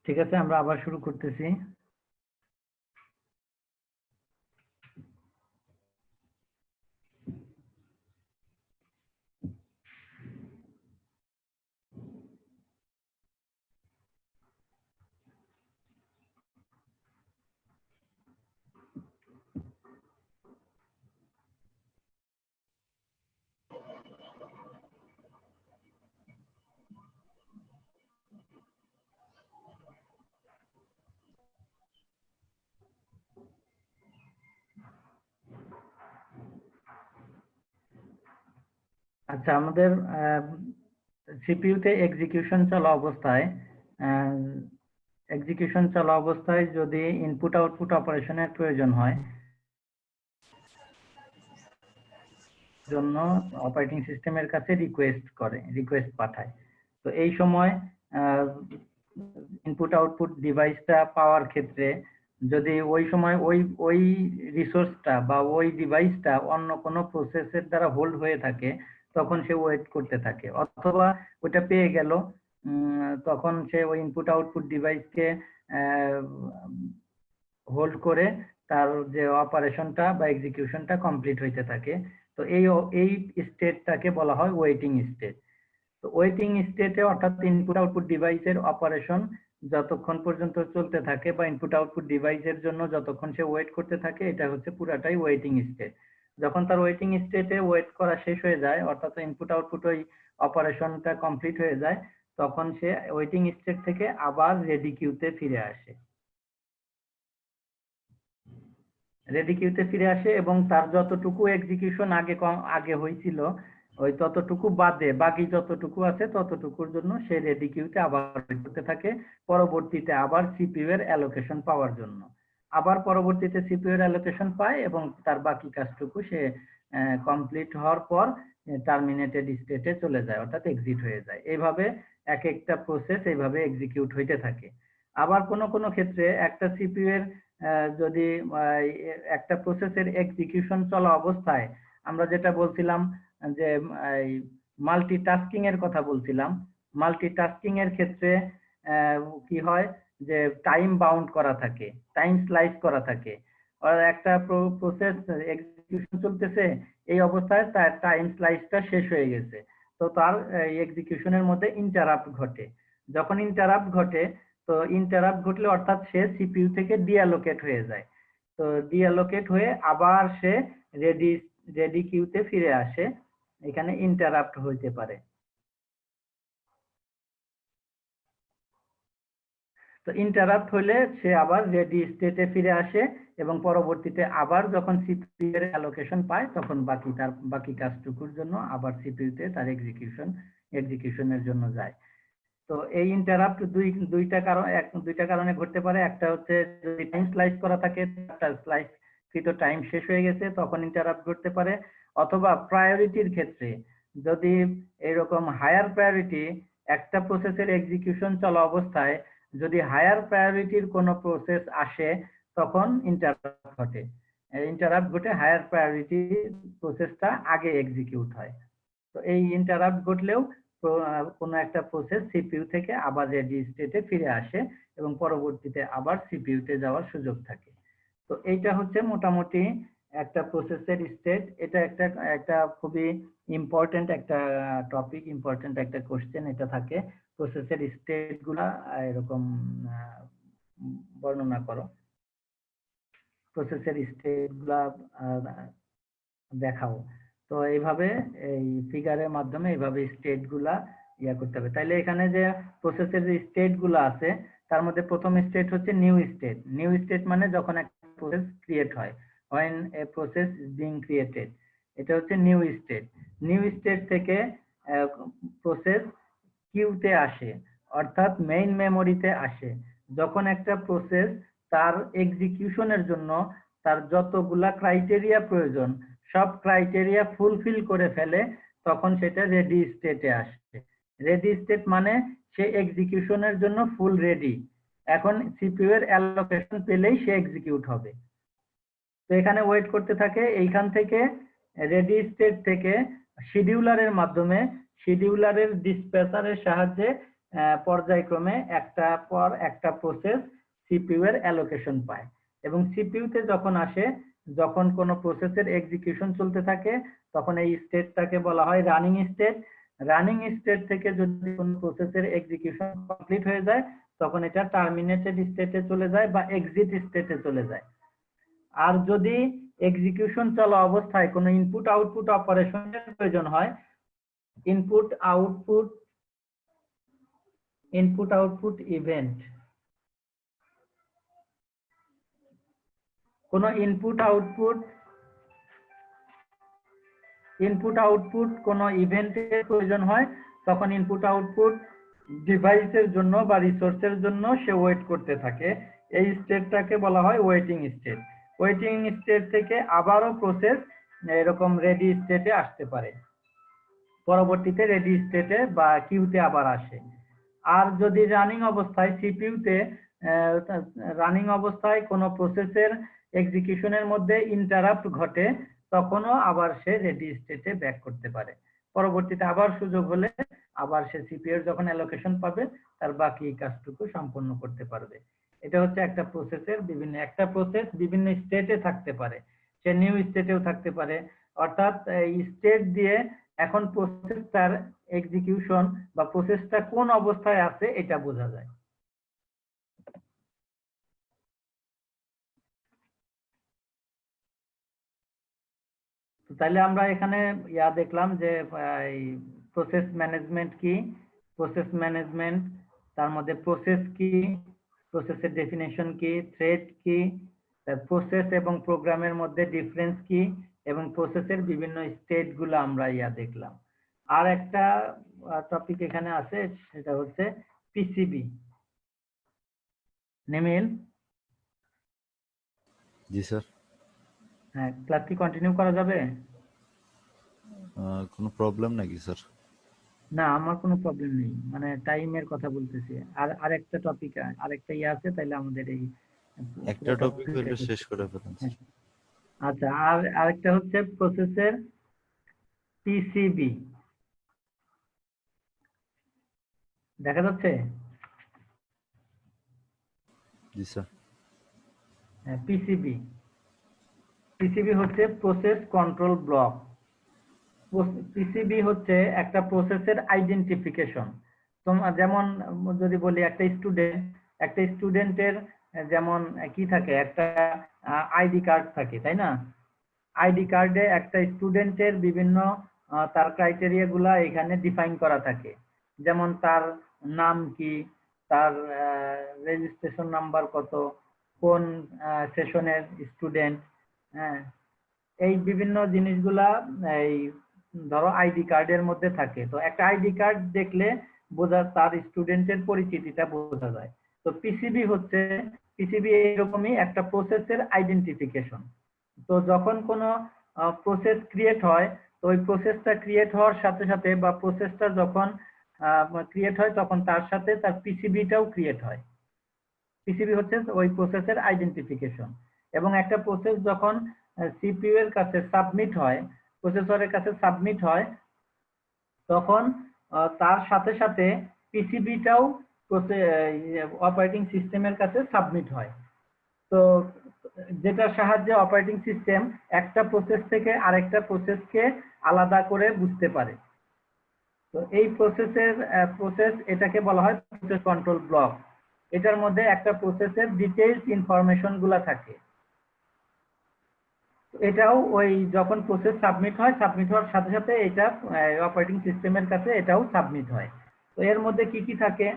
ঠিক আছে, আমরা আবার শুরু করতেছি। আচ্ছা, আমাদের সিপিইউতে এক্সিকিউশন চলা অবস্থায় যদি ইনপুট আউটপুট অপারেশনের প্রয়োজন হয় জন্য অপারেটিং সিস্টেমের কাছে রিকোয়েস্ট পাঠায়। তো এই সময় ইনপুট আউটপুট ডিভাইসটা পাওয়ার ক্ষেত্রে যদি ওই সময় ওই রিসোর্সটা বা ওই ডিভাইসটা অন্য কোনো প্রসেসের দ্বারা হোল্ড হয়ে থাকে, তখন সে ওয়েট করতে থাকে। অথবা ওটা পেয়ে গেল, তখন সে ওই ইনপুট আউটপুট ডিভাইসকে হোল্ড করে তার যে অপারেশনটা বা এক্সিকিউশনটা কমপ্লিট হইতে থাকে। তো এই স্টেটটাকে বলা হয় ওয়েটিং স্টেট। তো ওয়েটিং স্টেটে অর্থাৎ ইনপুট আউটপুট ডিভাইসের অপারেশন যতক্ষণ পর্যন্ত চলতে থাকে বা ইনপুট আউটপুট ডিভাইসের জন্য যতক্ষণ সে ওয়েট করতে থাকে, এটা হচ্ছে পুরাটাই ওয়েটিং স্টেট। যখন তার ওয়েটিং স্টেটে ওয়েট করা শেষ হয়ে যায়, অর্থাৎ ইনপুট আউটপুট ওই অপারেশনটা কমপ্লিট হয়ে যায়, তখন সে ওয়েটিং স্টেট থেকে আবার রেডি কিউতে ফিরে আসে। এবং তার যতটুকু এক্সিকিউশন আগে হয়েছিল ওই ততটুকু বাদে বাকি যতটুকু আছে ততটুকুর জন্য সে রেডি কিউতে আবার করতে থাকে, পরবর্তীতে আবার সিপিইউ এর অ্যালোকেশন পাওয়ার জন্য। আবার পরবর্তীতে সিপিইউ এর অ্যালোকেশন পায় এবং তার বাকি কাজটুকু সে কমপ্লিট হওয়ার পর টার্মিনেটেড স্টেটে চলে যায়, অর্থাৎ এক্সিট হয়ে যায়। এইভাবে এক একটা প্রসেস এইভাবে এক্সিকিউট হইতে থাকে। আবার কোনো কোনো ক্ষেত্রে একটা সিপিইউ এর যদি একটা প্রসেসের এক্সিকিউশন চলা অবস্থায় আমরা যেটা বলছিলাম যে মাল্টিটাস্কিং এর কথা বলছিলাম, মাল্টিটাস্কিং এর ক্ষেত্রে কি হয় যে টাইম বাউন্ড করা থাকে, টাইম স্লাইস করা থাকে। আর একটা প্রসেস এক্সিকিউশন চলতেছে, এই অবস্থায় তার টাইম স্লাইসটা শেষ হয়ে গেছে, তো তার এক্সিকিউশনের মধ্যে ইন্টারাপ্ট ঘটে। যখন ইন্টারাপ্ট ঘটে, তো ইন্টারাপ্ট ঘটলে অর্থাৎ সে সিপিইউ থেকে ডিঅ্যালোকেট হয়ে যায়। তো ডিঅ্যালোকেট হয়ে আবার সে রেডি কিউতে ফিরে আসে, এখানে ইন্টারাপ্ট হইতে পারে। তো ইন্টারাপ্ট হলে সে আবার রেডি স্টেটে ফিরে আসে এবং পরবর্তীতে আবার যখন সিপিইউ এর অ্যালোকেশন পায় তখন বাকি কাজটুকুর জন্য আবার সিপিইউতে তার এক্সিকিউশনের জন্য যায়। তো এই ইন্টারাপ্ট দুইটা কারণে ঘটতে পারে। একটা হচ্ছে যদি টাইম স্লাইস করা থাকে, স্লাইস কৃত টাইম শেষ হয়ে গেছে, তখন ইন্টারাপ্ট ঘটতে পারে। অথবা প্রায়োরিটির ক্ষেত্রে যদি এরকম হায়ার প্রায়োরিটি একটা প্রসেসের এক্সিকিউশন চলা অবস্থায় যদি হায়ার প্রায়োরিটির কোনো প্রসেস আসে, তখন ইন্টারাপ্ট ঘটে। ইন্টারাপ্ট ঘটে হায়ার প্রায়োরিটি প্রসেসটা আগে এক্সিকিউট হয়। তো এই ইন্টারাপ্ট ঘটলেও কোনো একটা প্রসেস সিপিইউ থেকে আবার রেডি স্টেটে ফিরে আসে এবং পরবর্তীতে আবার সিপিইউতে যাওয়ার সুযোগ থাকে। তো এইটা হচ্ছে মোটামুটি একটা প্রসেসের স্টেট। এটা একটা খুবই ইম্পর্টেন্ট একটা টপিক, ইম্পর্টেন্ট একটা কোশ্চেন এটা থাকে। প্রসেসের স্টেট গুলা এরকম বর্ণনা করো, প্রসেসের স্টেট গুলা দেখাও। তো এইভাবে এই ফিগারের মাধ্যমে এইভাবে স্টেট গুলা করতে হবে। তাইলে এখানে যে প্রসেসের যে স্টেট গুলো আছে তার মধ্যে প্রথম স্টেট হচ্ছে নিউ স্টেট। নিউ স্টেট মানে যখন একটা প্রসেস ক্রিয়েট হয়, when a process is being created, এটা হচ্ছে নিউ স্টেট। নিউ স্টেট থেকে প্রসেস কিউতে আসে, অর্থাৎ মেইন মেমোরিতে আসে। যখন একটা প্রসেস তার এক্সিকিউশনের জন্য তার যতগুলা ক্রাইটেরিয়া প্রয়োজন সব ক্রাইটেরিয়া ফুলফিল করে ফেলে, তখন সেটা রেডি স্টেটে আসে। রেডি স্টেট মানে সে এক্সিকিউশনের জন্য ফুল রেডি, এখন সিপিইউ এর অ্যালোকেশন পেলেই সে এক্সিকিউট হবে। তো এখানে ওয়েট করতে থাকে। এইখান থেকে রেডি স্টেট থেকে শিডিউলারের মাধ্যমে, শিডিউলারের ডিসপ্যাচারের সাহায্যে পর্যায়ক্রমে একটা পর একটা প্রসেস সিপিইউ এর অ্যালোকেশন পায় এবং সিপিইউ তে যখন আসে, যখন কোনো প্রসেসের এক্সিকিউশন চলতে থাকে তখন এই স্টেটটাকে বলা হয় রানিং স্টেট। রানিং স্টেট থেকে যদি কোনো প্রসেসের এক্সিকিউশন কমপ্লিট হয়ে যায় তখন এটা টার্মিনেটেড স্টেটে চলে যায় বা এক্সিট স্টেটে চলে যায়। আর যদি এক্সিকিউশন চলা অবস্থায় কোনো ইনপুট আউটপুট অপারেশনের প্রয়োজন হয়, ইনপুট আউটপুট ইভেন্ট, কোনো ইনপুট আউটপুট কোনো ইভেন্টের প্রয়োজন হয় তখন ইনপুট আউটপুট ডিভাইসের জন্য বা রিসোর্সের জন্য সে ওয়েট করতে থাকে। এই স্টেটটাকে বলা হয় ওয়েটিং স্টেট। ওয়েটিং স্টেট থেকে আবারও প্রসেস এরকম রেডি স্টেটে আসতে পারে, পরবর্তীতে রেডি স্টেটে বা কিউতে আবার আসে। আর যদি রানিং অবস্থায় সিপিইউতে রানিং অবস্থায় কোনো প্রসেসের এক্সিকিউশনের মধ্যে ইন্টারাপ্ট ঘটে তখনও আবার সে রেডি স্টেটে ব্যাক করতে পারে। পরবর্তীতে আবার সুযোগ হলে আবার সে সিপিইউ এর যখন অ্যালোকেশন পাবে তার বাকি কাজটুকু সম্পন্ন করতে পারবে। এটা হচ্ছে একটা প্রসেসের একটা প্রসেস বিভিন্ন স্টেটে থাকতে পারে, সে নিউ স্টেটেও থাকতে পারে। অর্থাৎ স্টেট দিয়ে এখন প্রসেসটার এক্সিকিউশন বা প্রসেসটা কোন অবস্থায় আছে এটা বোঝা যায়। তাহলে আমরা এখানে দেখলাম যে প্রসেস ম্যানেজমেন্ট কি, প্রসেস ম্যানেজমেন্ট তার মধ্যে প্রসেস কি, প্রসেসের ডেফিনেশন কি, থ্রেড কি, প্রসেস এবং প্রোগ্রামের মধ্যে ডিফারেন্স কি, এবং প্রসেসের বিভিন্ন স্টেট গুলো আমরা দেখলাম। আর একটা টপিক এখানে আছে সেটা হচ্ছে পিসিবি। নিমিল? জি স্যার। হ্যাঁ, ক্লাস কি কন্টিনিউ করা যাবে? কোনো প্রবলেম নাকি স্যার? না, আমার কোনো প্রবলেম নেই, মানে টাইমের কথা বলতেছি। আর আরেকটা টপিক আরেকটা আছে, তাহলে আমাদের এই একটা টপিক হইলে শেষ করে ফেলেন স্যার। আচ্ছা, আর আরেকটা হচ্ছে প্রসেসের পিসিবি। দেখা যাচ্ছে? জি স্যার। পিসিবি হচ্ছে প্রসেস কন্ট্রোল ব্লক। পিসিবি হচ্ছে একটা প্রসেসের আইডেন্টিফিকেশন। যেমন যদি বলি একটা স্টুডেন্টের যেমন কি থাকে, একটা আইডি কার্ড থাকে, তাই না? আইডি কার্ডে একটা স্টুডেন্টের বিভিন্ন তার ক্রাইটেরিয়া গুলা এখানে ডিফাইন করা থাকে। যেমন তার নাম কি, তার রেজিস্ট্রেশন নাম্বার কত, কোন সেশনের স্টুডেন্ট, হ্যাঁ, এই বিভিন্ন জিনিসগুলা এই ধরো আইডি কার্ডের মধ্যে থাকে। তো একটা আইডি কার্ড দেখলে তার স্টুডেন্টের পরিচিতিটা বোঝা যায়। তো পিসিবি এরকমই একটা প্রসেসের আইডেন্টিফিকেশন। তো যখন কোনো প্রসেস ক্রিয়েট হয়, তো ওই প্রসেসটা ক্রিয়েট হওয়ার সাথে সাথে বা প্রসেসটা যখন ক্রিয়েট হয় তখন তার সাথে তার পিসিবিটাও ক্রিয়েট হয়। পিসিবি হচ্ছে ওই প্রসেসের আইডেন্টিফিকেশন। এবং একটা প্রসেস যখন সিপিইউ এর কাছে সাবমিট হয়, প্রসেসরের কাছে সাবমিট হয়, তখন তার সাথে সাথে পিসিবিটাও অপারেটিং সিস্টেমের কাছে সাবমিট হয়। তো যেটার সাহায্যে অপারেটিং সিস্টেম একটা প্রসেস থেকে আরেকটা প্রসেসকে আলাদা করে বুঝতে পারে। তো এই প্রসেস এটাকে বলা হয় প্রসেস কন্ট্রোল ব্লক। এটার মধ্যে একটা প্রসেসের ডিটেইলস ইনফরমেশন গুলা থাকে। এটাও ওই যখন প্রসেস সাবমিট হওয়ার সাথে সাথে এটা অপারেটিং সিস্টেমের কাছে এটাও সাবমিট হয়। তো এর মধ্যে কি কি থাকে?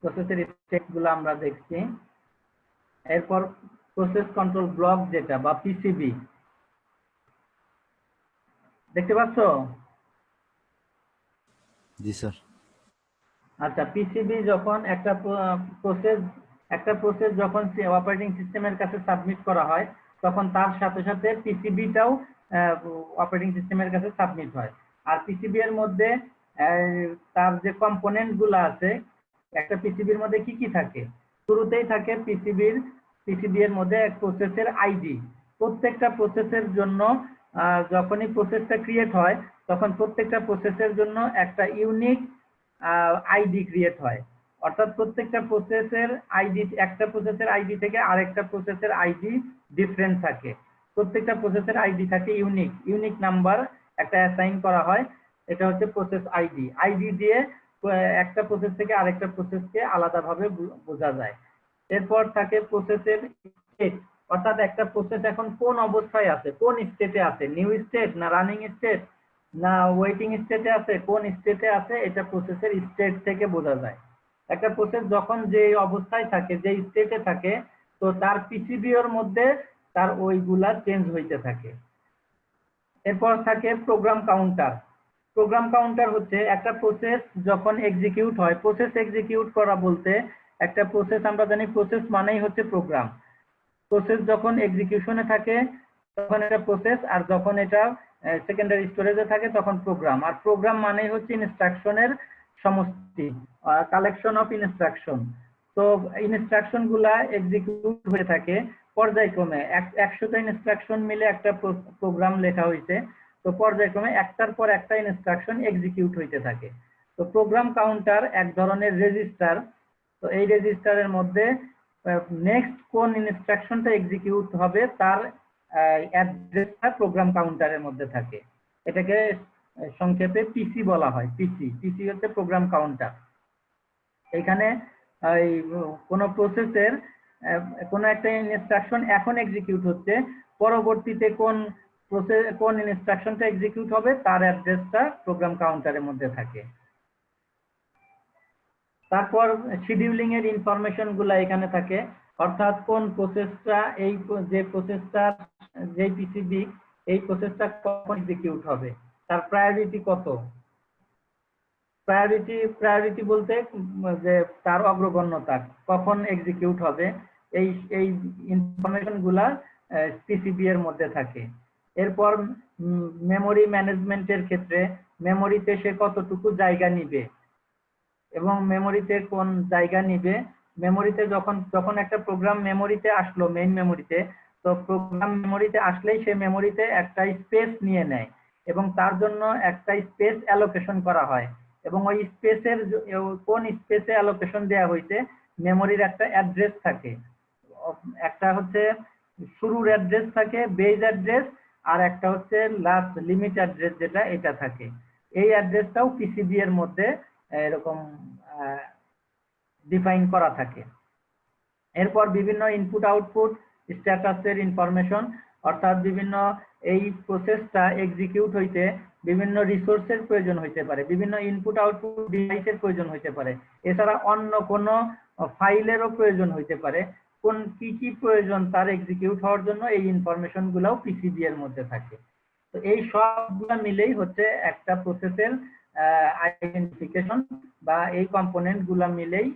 প্রসেসের স্টেপ গুলো আমরা দেখছি। এরপর প্রসেস কন্ট্রোল ব্লক যেটা বা পিসিবি দেখতে পাচ্ছ? জি স্যার। আচ্ছা, পিসিবি যখন একটা প্রসেস যখন অপারেটিং সিস্টেমের কাছে সাবমিট করা হয়, তখন তার সাথে সাথে পিসিবিটাও অপারেটিং সিস্টেমের কাছে সাবমিট হয়। আর পিসিবি এর মধ্যে তার যে কম্পোনেন্ট গুলো আছে, একটা পিসিবির মধ্যে কি কি থাকে? শুরুতেই থাকে পিসিবি এর মধ্যে এক প্রসেসের আইডি। প্রত্যেকটা প্রসেসের জন্য যখনই প্রসেসটা ক্রিয়েট হয়, তখন প্রত্যেকটা প্রসেসের জন্য একটা ইউনিক আইডি ক্রিয়েট হয়। অর্থাৎ প্রত্যেকটা প্রসেসের আইডি, একটা প্রসেসের আইডি থেকে আরেকটা প্রসেসের আইডি ডিফারেন্ট থাকে। প্রত্যেকটা প্রসেসের আইডি থাকে ইউনিক নাম্বার একটা অ্যাসাইন করা হয়, এটা হচ্ছে প্রসেস আইডি। আইডি দিয়ে একটা প্রসেস থেকে আরেকটা প্রসেসকে আলাদাভাবে বোঝা যায়। এরপর থাকে প্রসেসের স্টেট, অর্থাৎ একটা প্রসেস এখন কোন অবস্থায় আছে, কোন স্টেটে আছে, নিউ স্টেট না রানিং স্টেট না ওয়েটিং স্টেটে আছে, কোন স্টেটে আছে, এটা প্রসেসের স্টেট থেকে বোঝা যায়। একটা প্রসেস যখন যে অবস্থায় থাকে, যে স্টেটে থাকে, তো তার পিসিবি এর মধ্যে তার ওইগুলা চেঞ্জ হইতে থাকে। এরপর থাকে প্রোগ্রাম কাউন্টার। প্রোগ্রাম কাউন্টার হচ্ছে একটা প্রসেস যখন এক্সিকিউট হয়, প্রসেস এক্সিকিউট করা বলতে, একটা প্রসেস আমরা জানি প্রসেস মানেই হচ্ছে প্রোগ্রাম। প্রসেস যখন এক্সিকিউশনে থাকে তখন এটা প্রসেস, আর যখন এটা সেকেন্ডারি স্টোরেজে থাকে তখন প্রোগ্রাম। আর প্রোগ্রাম মানেই হচ্ছে ইনস্ট্রাকশনের সমষ্টি, কালেকশন অফ ইনস্ট্রাকশন। তো ইনস্ট্রাকশন গুলা এক্সিকিউট হয়ে থাকে পর্যায়ক্রমে। 100টা ইনস্ট্রাকশন মিলে একটা প্রোগ্রাম লেখা হয়েছে, তো পর্যায়ক্রমে একটার পর একটা ইনস্ট্রাকশন এক্সিকিউট হইতে থাকে। তো প্রোগ্রাম কাউন্টার এক ধরনের রেজিস্টার। তো এই রেজিস্টারের মধ্যে নেক্সট কোন ইনস্ট্রাকশনটা এক্সিকিউট হবে তার অ্যাড্রেসটা প্রোগ্রাম কাউন্টারের মধ্যে থাকে। এটাকে সংক্ষেপে পিসি বলা হয়। পিসি হচ্ছে প্রোগ্রাম কাউন্টার। এখানে কোন প্রসেসের কোন একটা ইনস্ট্রাকশন এখন এক্সিকিউট হচ্ছে, পরবর্তীতে কোন ইনস্ট্রাকশনটা এক্সিকিউট হবে তার অ্যাড্রেসটা প্রোগ্রাম কাউন্টারের মধ্যে থাকে। তারপর শিডিউলিং এর ইনফরমেশন গুলা এখানে থাকে, অর্থাৎ কোন প্রসেসটা যে পিসিবি এই প্রসেসটা কখন এক্সিকিউট হবে, তার প্রায়োরিটি কত। প্রায়োরিটি বলতে যে তার অগ্রগণ্যতা কখন এক্সিকিউট হবে, এই এই ইনফরমেশন গুলা পিসিবি এর মধ্যে থাকে। এরপর মেমোরি ম্যানেজমেন্টের ক্ষেত্রে মেমোরিতে সে কতটুকু জায়গা নিবে এবং মেমোরিতে কোন জায়গা নিবে। মেমোরিতে যখন একটা প্রোগ্রাম মেমোরিতে আসলো, মেইন মেমোরিতে, তো প্রোগ্রাম মেমোরিতে আসলেই সে মেমোরিতে একটা স্পেস নিয়ে নেয় এবং তার জন্য একটা স্পেস অ্যালোকেশন করা হয়, এবং ওই স্পেসের কোন স্পেসে অ্যালোকেশন দেওয়া হয়েছে মেমোরির একটা অ্যাড্রেস থাকে। একটা হচ্ছে শুরুর অ্যাড্রেস থাকে, বেজ অ্যাড্রেস, আর একটা হচ্ছে লাস্ট লিমিট অ্যাড্রেস যেটা এটা থাকে। এই অ্যাড্রেসটাও পিসিবি এর মধ্যে এরকম ডিফাইন করা থাকে। এরপর বিভিন্ন ইনপুট আউটপুট স্ট্যাটাসের ইনফরমেশন, অর্থাৎ বিভিন্ন এই প্রসেসটা এক্সিকিউট হইতে বিভিন্ন রিসোর্সের প্রয়োজন হইতে পারে, বিভিন্ন ইনপুট আউটপুট ডিভাইসের প্রয়োজন হইতে পারে, এছাড়া অন্য কোনো ফাইলেরও প্রয়োজন হইতে পারে। কোন কি প্রয়োজন তার এক্সিকিউট হওয়ার জন্য এই ইনফরমেশন গুলাও পিসিবি এর মধ্যে থাকে। তো এই সবগুলা মিলেই হচ্ছে একটা প্রসেসের আইডেন্টিফিকেশন, বা এই কম্পোনেন্ট গুলা মিলেই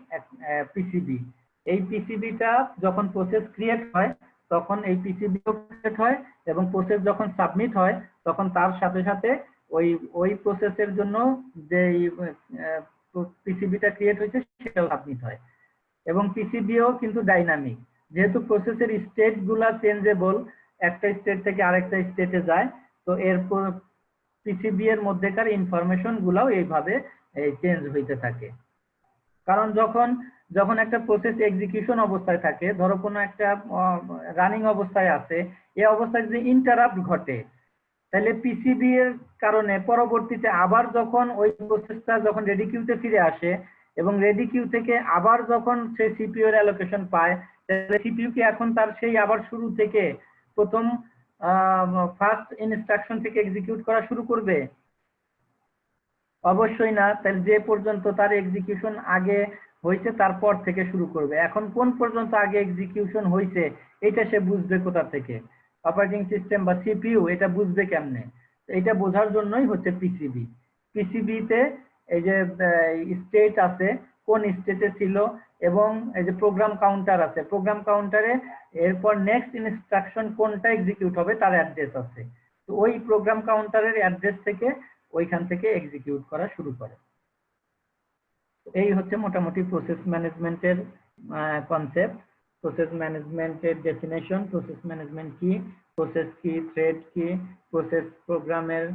পিসিবি। এই পিসিবিটা যখন প্রসেস ক্রিয়েট হয় তখন এই পিসিবিও ক্রিয়েট হয়, এবং প্রসেস যখন সাবমিট হয় তখন তার সাথে সাথে ওই প্রসেসের জন্য যে পিসিবিটা ক্রিয়েট হয়েছে সেটাও সাবমিট হয়। এবং পিসিবিও কিন্তু ডাইনামিক, যেহেতু প্রসেসের স্টেট গুলা চেঞ্জেবল, একটা স্টেট থেকে আরেকটা স্টেটে যায়, তো এরপর পিসিবি এর মধ্যেকার ইনফরমেশন গুলাও এইভাবে চেঞ্জ হইতে থাকে। কারণ যখন একটা প্রসেস এক্সিকিউশন অবস্থায় থাকে, ধরো কোনো একটা রানিং অবস্থায় আছে, এই অবস্থায় যদি ইন্টারাপ্ট ঘটে, তাহলে পিসিবি এর কারণে পরবর্তীতে আবার যখন ওই প্রসেসটা যখন রেডি কিউতে ফিরে আসে এবং রেডি কিউ থেকে আবার যখন সে সিপিইউ এর অ্যালোকেশন পায়, তাহলে সিপিইউ কি এখন তার সেই আবার শুরু থেকে প্রথম ফার্স্ট ইনস্ট্রাকশন থেকে এক্সিকিউট করা শুরু করবে? অবশ্যই না। তাহলে যে পর্যন্ত তার এক্সিকিউশন আগে হয়েছে তারপর থেকে শুরু করবে। এখন কোন পর্যন্ত আগে এক্সিকিউশন হয়েছে এটা সে বুঝবে কোথা থেকে? অপারেটিং সিস্টেম বা সিপিইউ এটা বুঝবে কেমনে? এটা বোঝার জন্যই হচ্ছে পিসিবি। পিসিবিতে এই যে স্টেট আছে, কোন স্টেটে ছিল, এবং এই যে প্রোগ্রাম কাউন্টার আছে, প্রোগ্রাম কাউন্টারে এরপর নেক্সট ইনস্ট্রাকশন কোনটা এক্সিকিউট হবে তার অ্যাড্রেস আছে। তো ওই প্রোগ্রাম কাউন্টারের অ্যাড্রেস থেকে ওইখান থেকে এক্সিকিউট করা শুরু করে। এই হচ্ছে মোটামুটি প্রসেস ম্যানেজমেন্টের কনসেপ্ট। প্রসেস ম্যানেজমেন্টের ডেফিনেশন, প্রসেস ম্যানেজমেন্ট কি, প্রসেস কি, থ্রেড কি, প্রসেস প্রোগ্রামের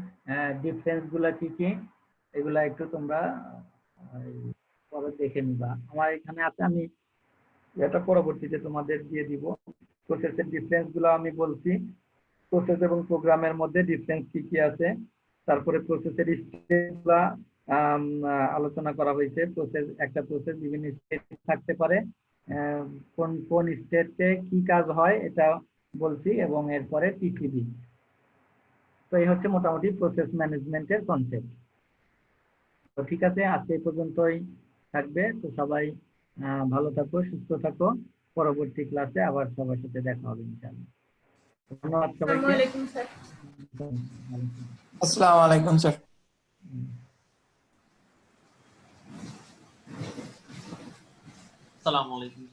ডিফারেন্স গুলা কি কি, এগুলা একটু তোমরা পরে দেখে নিবা। আমার এখানে আছে, আমি এটা পরবর্তীতে তোমাদের দিয়ে দিব। প্রসেসের ডিফারেন্স গুলো আমি বলছি, প্রসেস এবং প্রোগ্রামের মধ্যে ডিফারেন্স কি কি আছে, তারপরে প্রসেসের স্টেটগুলা আলোচনা করা হয়েছে। প্রসেস, একটা প্রসেস বিভিন্ন স্টেট থাকতে পারে, কোন কোন স্টেটে কি কাজ হয় এটা বলছি, এবং এরপরে পিসিবি। তো এই হচ্ছে মোটামুটি প্রসেস ম্যানেজমেন্টের কনসেপ্ট। তো ঠিক আছে, আজকে এই পর্যন্তই থাকবে। তো সবাই ভালো থাকো, সুস্থ থাকো। পরবর্তী ক্লাসে আবার সবার সাথে দেখা হবে ইনশাআল্লাহ। ধন্যবাদ সবাইকে। আসসালামু আলাইকুম স্যার। আসসালামু আলাইকুম স্যার। আসসালামু আলাইকুম।